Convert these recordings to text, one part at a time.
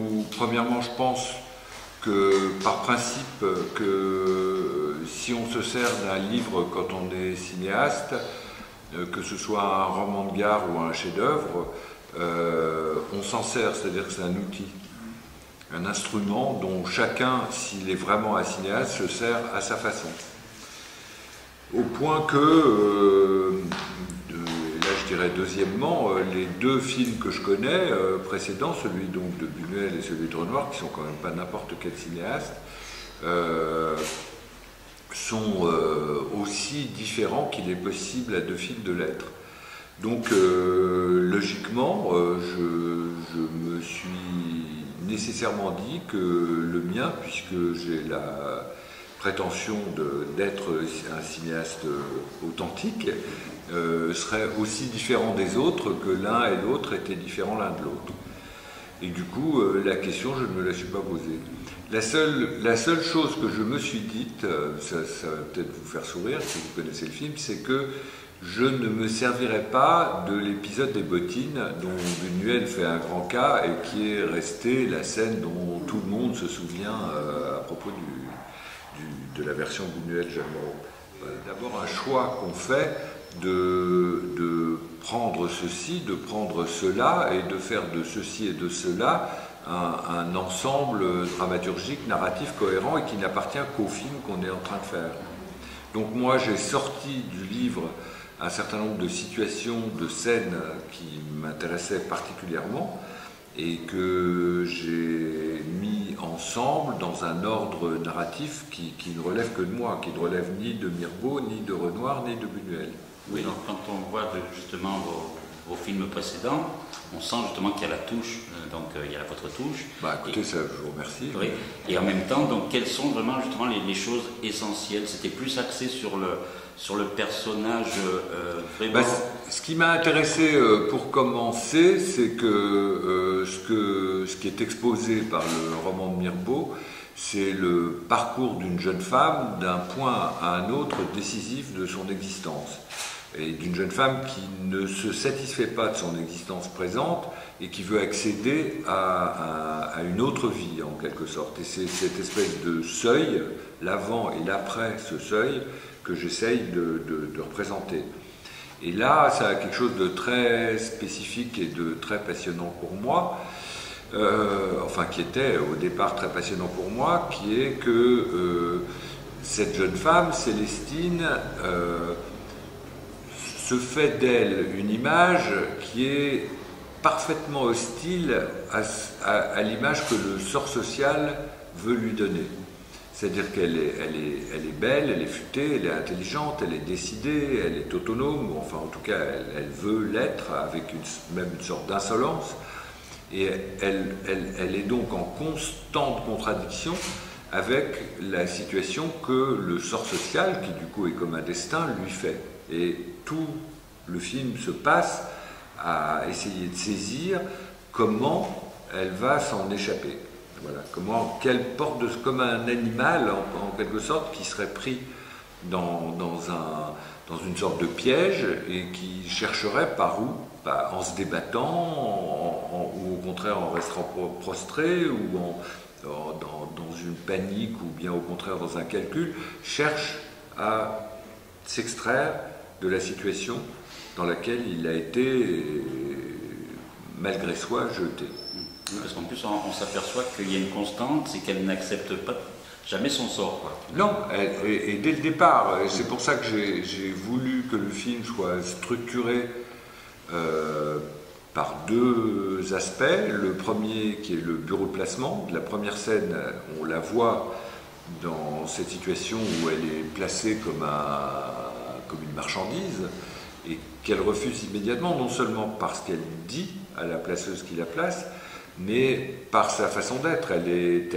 où, premièrement, je pense que, par principe, que si on se sert d'un livre quand on est cinéaste, que ce soit un roman de gare ou un chef-d'œuvre, on s'en sert, c'est-à-dire que c'est un outil, un instrument dont chacun, s'il est vraiment un cinéaste, se sert à sa façon. Au point que, là je dirais deuxièmement, les deux films que je connais précédents, celui donc de Buñuel et celui de Renoir, qui sont quand même pas n'importe quel cinéaste, sont aussi différents qu'il est possible à deux films de l'être. Donc logiquement, je me suis nécessairement dit que le mien, puisque j'ai la prétention d'être un cinéaste authentique, serait aussi différent des autres que l'un et l'autre étaient différents l'un de l'autre. Et du coup, la question, je ne me la suis pas posée. La seule chose que je me suis dite, ça va peut-être vous faire sourire si vous connaissez le film, c'est que je ne me servirai pas de l'épisode des bottines dont Buñuel fait un grand cas et qui est resté la scène dont tout le monde se souvient à propos de la version Buñuel-Jeanne Moreau. D'abord un choix qu'on fait de prendre ceci, de prendre cela et de faire de ceci et de cela un ensemble dramaturgique, narratif, cohérent et qui n'appartient qu'au film qu'on est en train de faire. Donc moi j'ai sorti du livre un certain nombre de situations, de scènes qui m'intéressaient particulièrement et que j'ai mis ensemble dans un ordre narratif qui ne relève que de moi, qui ne relève ni de Mirbeau, ni de Renoir, ni de Buñuel. Oui, donc quand on voit justement vos films précédents, on sent justement qu'il y a la touche, donc il y a votre touche. Bah écoutez, ça, je vous remercie. Oui. Et en même temps, donc quelles sont vraiment justement les choses essentielles? C'était plus axé sur le personnage vraiment. Bah, ce qui m'a intéressé pour commencer, c'est que ce qui est exposé par le roman de Mirbeau, c'est le parcours d'une jeune femme d'un point à un autre décisif de son existence. Et d'une jeune femme qui ne se satisfait pas de son existence présente et qui veut accéder à une autre vie en quelque sorte. Et c'est cette espèce de seuil, l'avant et l'après ce seuil, que j'essaye de représenter. Et là, ça a quelque chose de très spécifique et de très passionnant pour moi, enfin qui était au départ très passionnant pour moi, qui est que cette jeune femme, Célestine, se fait d'elle une image qui est parfaitement hostile à l'image que le sort social veut lui donner. C'est-à-dire qu'elle est belle, elle est futée, elle est intelligente, elle est décidée, elle est autonome, enfin en tout cas elle veut l'être avec même une sorte d'insolence. Et elle est donc en constante contradiction avec la situation que le sort social, qui du coup est comme un destin, lui fait. Et tout le film se passe à essayer de saisir comment elle va s'en échapper. Voilà, qu'elle porte comme un animal en quelque sorte qui serait pris dans une sorte de piège et qui chercherait par où, en se débattant, ou au contraire en restant prostré, ou dans une panique, ou bien au contraire dans un calcul, cherche à s'extraire de la situation dans laquelle il a été, malgré soi, jeté. Parce qu'en plus, on s'aperçoit qu'il y a une constante, c'est qu'elle n'accepte pas jamais son sort, quoi. Non, et dès le départ, c'est pour ça que j'ai voulu que le film soit structuré par deux aspects. Le premier qui est le bureau de placement. La première scène, on la voit dans cette situation où elle est placée comme une marchandise et qu'elle refuse immédiatement, non seulement parce qu'elle dit à la placeuse qui la place, mais par sa façon d'être. Elle est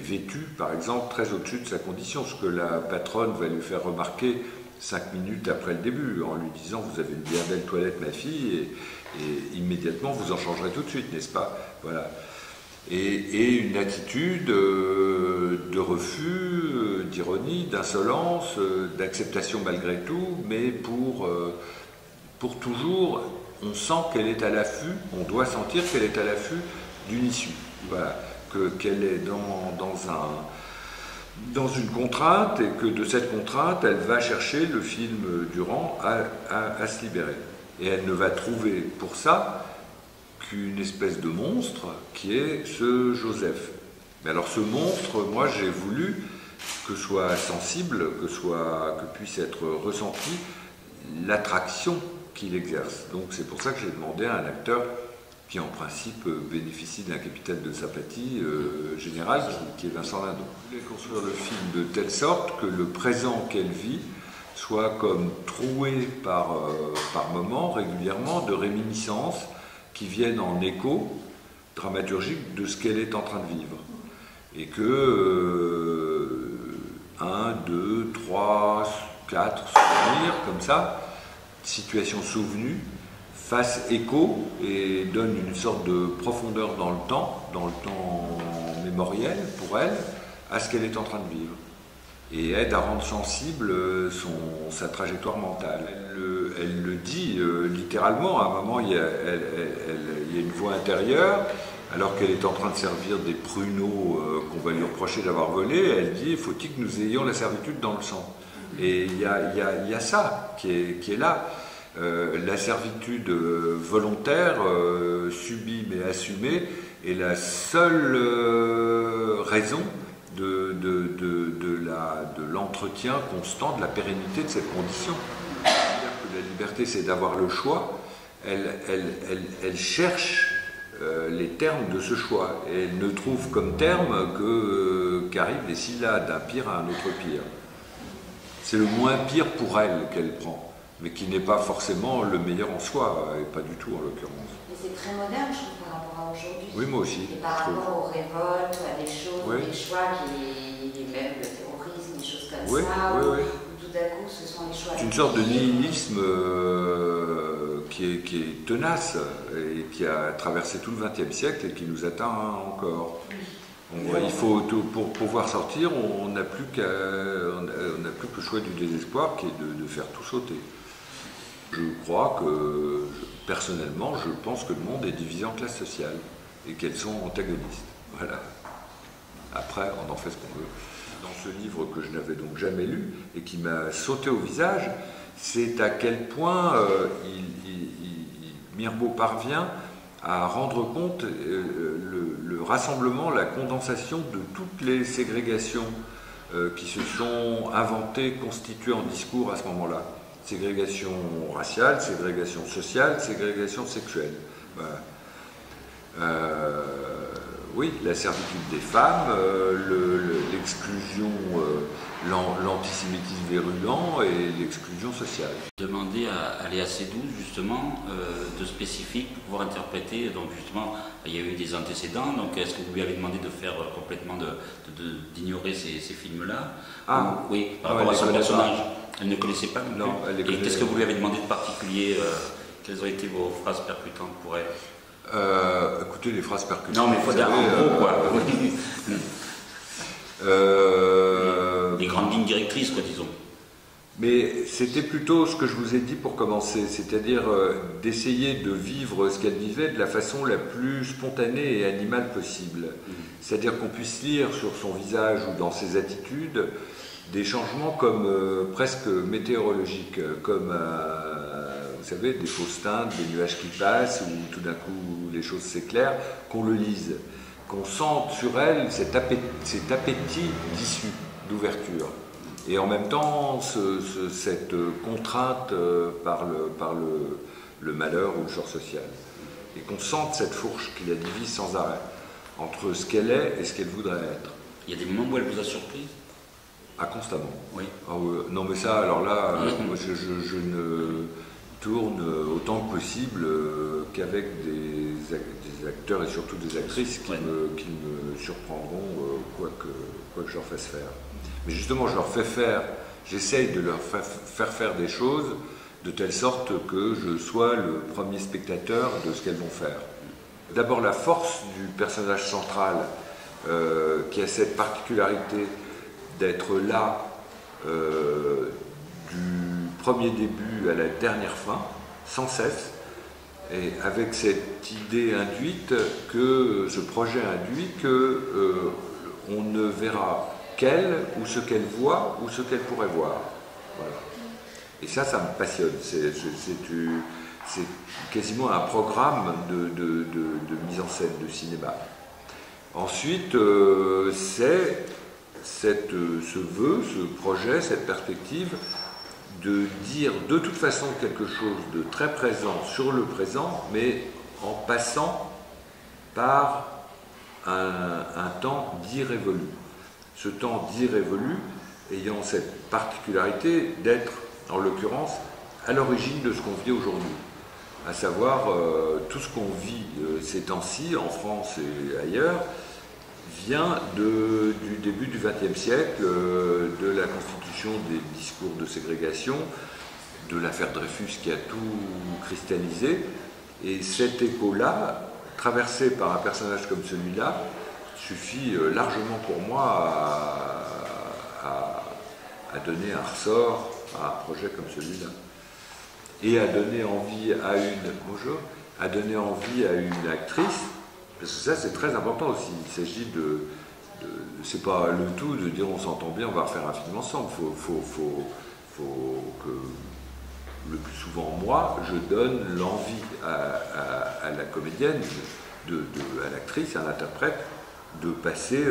vêtue, par exemple, très au-dessus de sa condition, ce que la patronne va lui faire remarquer 5 minutes après le début, en lui disant « Vous avez une bien belle toilette, ma fille, et immédiatement vous en changerez tout de suite, n'est-ce pas ?» Voilà. Et une attitude de refus, d'ironie, d'insolence, d'acceptation malgré tout, mais pour toujours, on sent qu'elle est à l'affût, on doit sentir qu'elle est à l'affût d'une issue. Voilà, qu'elle est dans une contrainte et que de cette contrainte, elle va chercher le film Durand à se libérer. Et elle ne va trouver pour ça qu'une espèce de monstre qui est ce Joseph. Mais alors ce monstre, moi j'ai voulu que soit sensible, que puisse être ressenti l'attraction qu'il exerce. Donc c'est pour ça que j'ai demandé à un acteur qui en principe bénéficie d'un capital de sympathie générale, qui est Vincent Lindon. Je voulais construire le film de telle sorte que le présent qu'elle vit soit comme troué par moments, régulièrement, de réminiscences qui viennent en écho dramaturgique de ce qu'elle est en train de vivre. Et que 1, 2, 3, 4 souvenirs, comme ça, situations souvenues, fassent écho et donnent une sorte de profondeur dans le temps mémoriel pour elle, à ce qu'elle est en train de vivre. Et aide à rendre sensible sa trajectoire mentale. Elle le dit littéralement, à un moment il y a une voix intérieure, alors qu'elle est en train de servir des pruneaux qu'on va lui reprocher d'avoir volés, elle dit « faut-il que nous ayons la servitude dans le sang ?» Et il y a ça qui est là. La servitude volontaire, subie mais assumée, est la seule raison de l'entretien constant, de la pérennité de cette condition. C'est-à-dire que la liberté, c'est d'avoir le choix. Elle cherche les termes de ce choix. Et elle ne trouve comme terme qu'arrivent des syllabes d'un pire à un autre pire. C'est le moins pire pour elle qu'elle prend, mais qui n'est pas forcément le meilleur en soi, et pas du tout en l'occurrence. Mais c'est très moderne, je trouve, par rapport à aujourd'hui. Oui, moi aussi. Et par rapport aux révoltes, à des choses, oui. des choix même le terrorisme, des choses comme oui, ça, oui, où oui. tout d'un coup ce sont les choix. C'est une sorte de nihilisme qui est tenace et qui a traversé tout le XXe siècle et qui nous atteint encore. Il faut, pour pouvoir sortir, on n'a plus que le choix du désespoir qui est de faire tout sauter. Je crois que, personnellement, je pense que le monde est divisé en classes sociales et qu'elles sont antagonistes. Voilà. Après, on en fait ce qu'on veut. Dans ce livre que je n'avais donc jamais lu et qui m'a sauté au visage, c'est à quel point Mirbeau parvient à rendre compte le rassemblement, la condensation de toutes les ségrégations qui se sont inventées, constituées en discours à ce moment-là. Ségrégation raciale, ségrégation sociale, ségrégation sexuelle. Voilà. Oui, la servitude des femmes, l'exclusion, l'antisémitisme virulent et l'exclusion sociale. Demander à Léa Seydoux, justement, de spécifique pour pouvoir interpréter, donc justement, il y a eu des antécédents, donc est-ce que vous lui avez demandé de faire complètement, d'ignorer ces films-là? Ah, oui, par rapport à son personnage. Pas. Elle ne connaissait pas non plus. Non, elle les connaît. Et qu'est-ce que vous lui avez demandé de particulier? Quelles ont été vos phrases percutantes pour elle? Écoutez, les phrases percutantes. Non, mais il faut dire en gros, quoi. Les grandes lignes directrices, quoi, disons. Mais c'était plutôt ce que je vous ai dit pour commencer, c'est-à-dire d'essayer de vivre ce qu'elle vivait de la façon la plus spontanée et animale possible. C'est-à-dire qu'on puisse lire sur son visage ou dans ses attitudes des changements comme presque météorologiques, comme vous savez, des fausses teintes, des nuages qui passent, où tout d'un coup les choses s'éclairent, qu'on le lise, qu'on sente sur elle cet appétit d'issue, d'ouverture. Et en même temps, cette contrainte par le malheur ou le sort social. Et qu'on sente cette fourche qui la divise sans arrêt, entre ce qu'elle est et ce qu'elle voudrait être. Il y a des moments où elle vous a surprise? Ah, constamment. Oui. Ah, non, mais ça, alors là, moi, je ne tourne autant que possible qu'avec des acteurs et surtout des actrices qui me surprendront, quoi que je leur fasse faire. Mais justement, je leur fais faire, j'essaye de leur faire faire des choses de telle sorte que je sois le premier spectateur de ce qu'elles vont faire. D'abord, la force du personnage central, qui a cette particularité d'être là du premier début à la dernière fin, sans cesse, Et avec cette idée induite, que ce projet induit que on ne verra qu'elle, ou ce qu'elle voit, ou ce qu'elle pourrait voir. Voilà. Et ça me passionne. C'est quasiment un programme de mise en scène, de cinéma. Ensuite, c'est ce vœu, ce projet, cette perspective de dire de toute façon quelque chose de très présent sur le présent, mais en passant par un temps dit révolu. Ce temps dit révolu ayant cette particularité d'être, en l'occurrence, à l'origine de ce qu'on vit aujourd'hui. À savoir, tout ce qu'on vit ces temps-ci, en France et ailleurs, vient du début du XXe siècle, de la constitution des discours de ségrégation, de l'affaire Dreyfus qui a tout cristallisé. Et cet écho-là, traversé par un personnage comme celui-là, suffit largement pour moi à donner un ressort à un projet comme celui-là. Et à donner envie à une actrice, parce que ça c'est très important aussi. Il s'agit c'est pas le tout de dire on s'entend bien, on va refaire un film ensemble. Faut que le plus souvent moi, je donne l'envie à la comédienne, à l'actrice, à l'interprète, de passer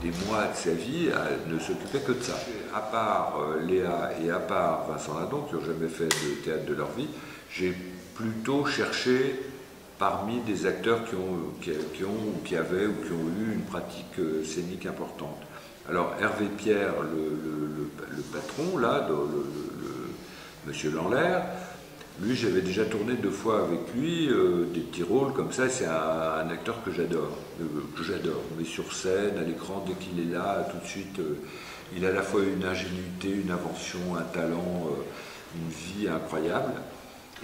des mois de sa vie à ne s'occuper que de ça. À part Léa et à part Vincent Lindon, qui n'ont jamais fait de théâtre de leur vie, j'ai plutôt cherché parmi des acteurs qui avaient ou qui ont eu une pratique scénique importante. Alors Hervé Pierre, le patron, là, Monsieur Lanlaire, lui j'avais déjà tourné 2 fois avec lui, des petits rôles comme ça, c'est un acteur que j'adore, mais sur scène, à l'écran, dès qu'il est là, tout de suite, il a à la fois une ingénuité, une invention, un talent, une vie incroyable,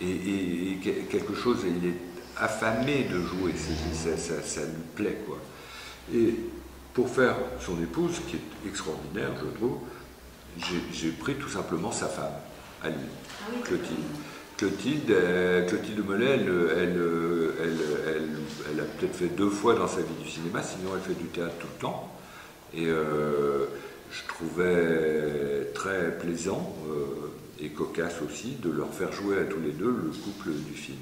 et quelque chose, il est affamé de jouer, ça lui plaît, quoi. Et pour faire son épouse, qui est extraordinaire, je trouve, j'ai pris tout simplement sa femme, à lui, Clotilde. Clotilde Mollet, elle a peut-être fait 2 fois dans sa vie du cinéma, sinon elle fait du théâtre tout le temps. Et je trouvais très plaisant et cocasse aussi de leur faire jouer à tous les deux le couple du film.